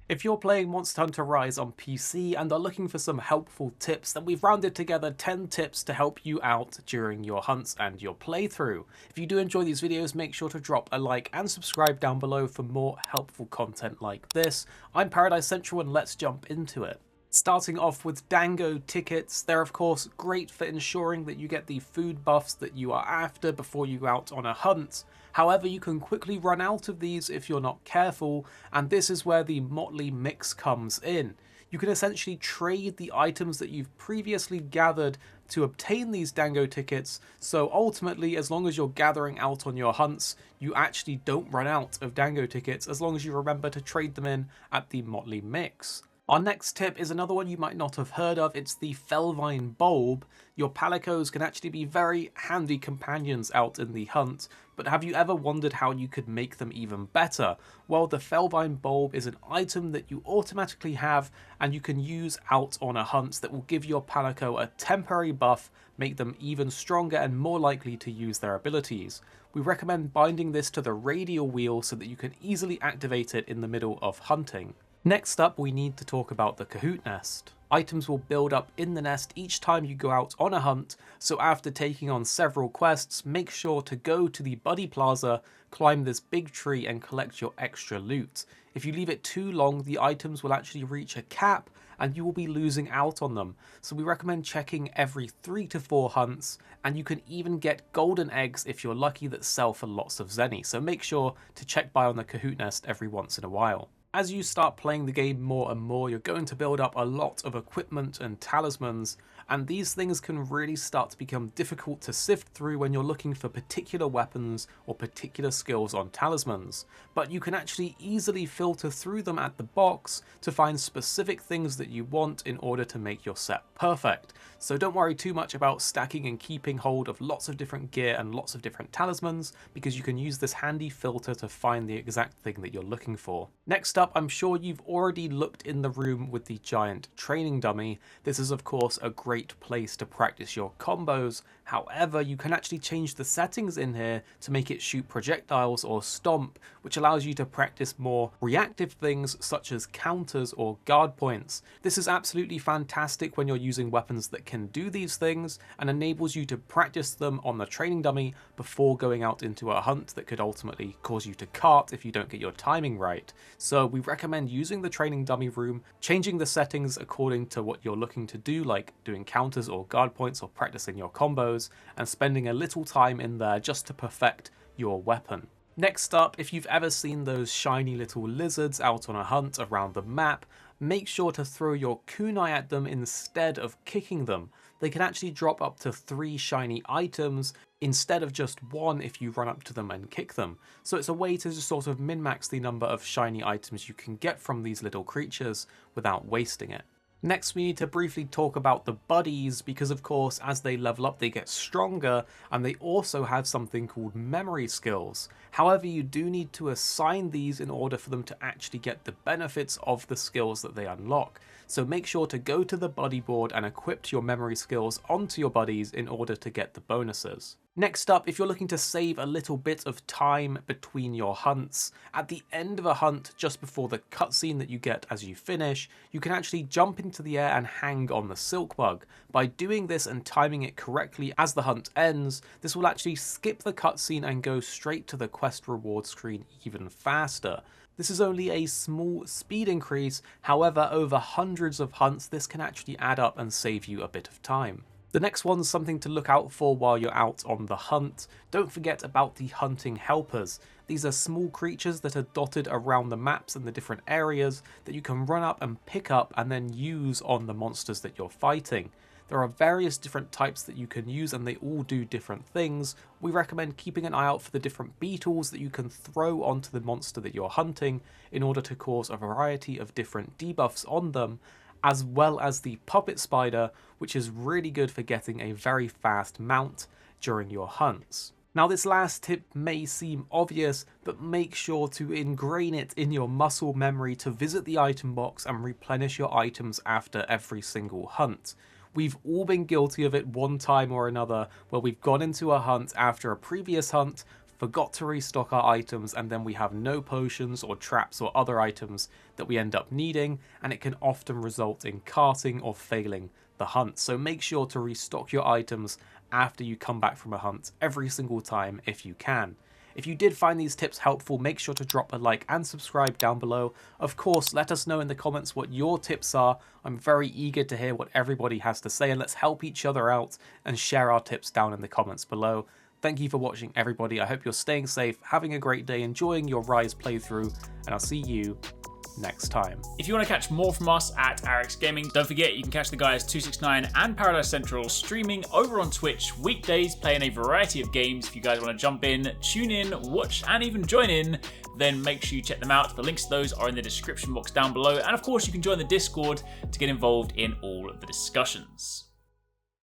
If you're playing Monster Hunter Rise on PC and are looking for some helpful tips, then we've rounded together 10 tips to help you out during your hunts and your playthrough. If you do enjoy these videos, make sure to drop a like and subscribe down below for more helpful content like this. I'm Paradise Central and let's jump into it. Starting off with Dango tickets, they're of course great for ensuring that you get the food buffs that you are after before you go out on a hunt. However, you can quickly run out of these if you're not careful, and this is where the motley mix comes in. You can essentially trade the items that you've previously gathered to obtain these Dango tickets, so ultimately as long as you're gathering out on your hunts, you actually don't run out of Dango tickets as long as you remember to trade them in at the motley mix. Our next tip is another one you might not have heard of. It's the Felvine bulb. Your palicos can actually be very handy companions out in the hunt, but have you ever wondered how you could make them even better? Well, the Felvine bulb is an item that you automatically have and you can use out on a hunt that will give your palico a temporary buff, make them even stronger and more likely to use their abilities. We recommend binding this to the radial wheel so that you can easily activate it in the middle of hunting. Next up, we need to talk about the Cohoot Nest. Items will build up in the nest each time you go out on a hunt, so after taking on several quests, make sure to go to the Buddy Plaza, climb this big tree and collect your extra loot. If you leave it too long, the items will actually reach a cap and you will be losing out on them. So we recommend checking every 3 to 4 hunts, and you can even get golden eggs if you're lucky that sell for lots of zenny, so make sure to check by on the Cohoot Nest every once in a while. As you start playing the game more and more, you're going to build up a lot of equipment and talismans, and these things can really start to become difficult to sift through when you're looking for particular weapons or particular skills on talismans. But you can actually easily filter through them at the box to find specific things that you want in order to make your set perfect. So don't worry too much about stacking and keeping hold of lots of different gear and lots of different talismans, because you can use this handy filter to find the exact thing that you're looking for. Next up, I'm sure you've already looked in the room with the giant training dummy. This is of course a great place to practice your combos. However, you can actually change the settings in here to make it shoot projectiles or stomp, which allows you to practice more reactive things such as counters or guard points. This is absolutely fantastic when you're using weapons that can do these things and enables you to practice them on the training dummy before going out into a hunt that could ultimately cause you to cart if you don't get your timing right. So we recommend using the training dummy room, changing the settings according to what you're looking to do, like doing counters or guard points or practicing your combos, and spending a little time in there just to perfect your weapon. Next up, if you've ever seen those shiny little lizards out on a hunt around the map, make sure to throw your kunai at them instead of kicking them. They can actually drop up to 3 shiny items instead of just 1 if you run up to them and kick them. So it's a way to just sort of min-max the number of shiny items you can get from these little creatures without wasting it. Next, we need to briefly talk about the buddies, because of course as they level up they get stronger, and they also have something called memory skills. However, you do need to assign these in order for them to actually get the benefits of the skills that they unlock. So make sure to go to the buddy board and equip your memory skills onto your buddies in order to get the bonuses. Next up, if you're looking to save a little bit of time between your hunts, at the end of a hunt, just before the cutscene that you get as you finish, you can actually jump into the air and hang on the silk bug. By doing this and timing it correctly as the hunt ends, this will actually skip the cutscene and go straight to the quest reward screen even faster. This is only a small speed increase, however over hundreds of hunts this can actually add up and save you a bit of time. The next one's something to look out for while you're out on the hunt. Don't forget about the hunting helpers. These are small creatures that are dotted around the maps and the different areas that you can run up and pick up and then use on the monsters that you're fighting. There are various different types that you can use and they all do different things. We recommend keeping an eye out for the different beetles that you can throw onto the monster that you're hunting in order to cause a variety of different debuffs on them, as well as the puppet spider, which is really good for getting a very fast mount during your hunts. Now this last tip may seem obvious, but make sure to ingrain it in your muscle memory to visit the item box and replenish your items after every single hunt. We've all been guilty of it one time or another, where we've gone into a hunt after a previous hunt, forgot to restock our items, and then we have no potions or traps or other items that we end up needing, and it can often result in carting or failing the hunt. So make sure to restock your items after you come back from a hunt every single time if you can. If you did find these tips helpful, make sure to drop a like and subscribe down below. Of course, let us know in the comments what your tips are. I'm very eager to hear what everybody has to say, and let's help each other out and share our tips down in the comments below. Thank you for watching, everybody. I hope you're staying safe, having a great day, enjoying your Rise playthrough, and I'll see you next time. If you want to catch more from us at HyperX Gaming, don't forget you can catch the guys 269 and Paradise Central streaming over on Twitch weekdays, playing a variety of games. If you guys want to jump in, tune in, watch, and even join in, then make sure you check them out. The links to those are in the description box down below, and of course you can join the Discord to get involved in all of the discussions.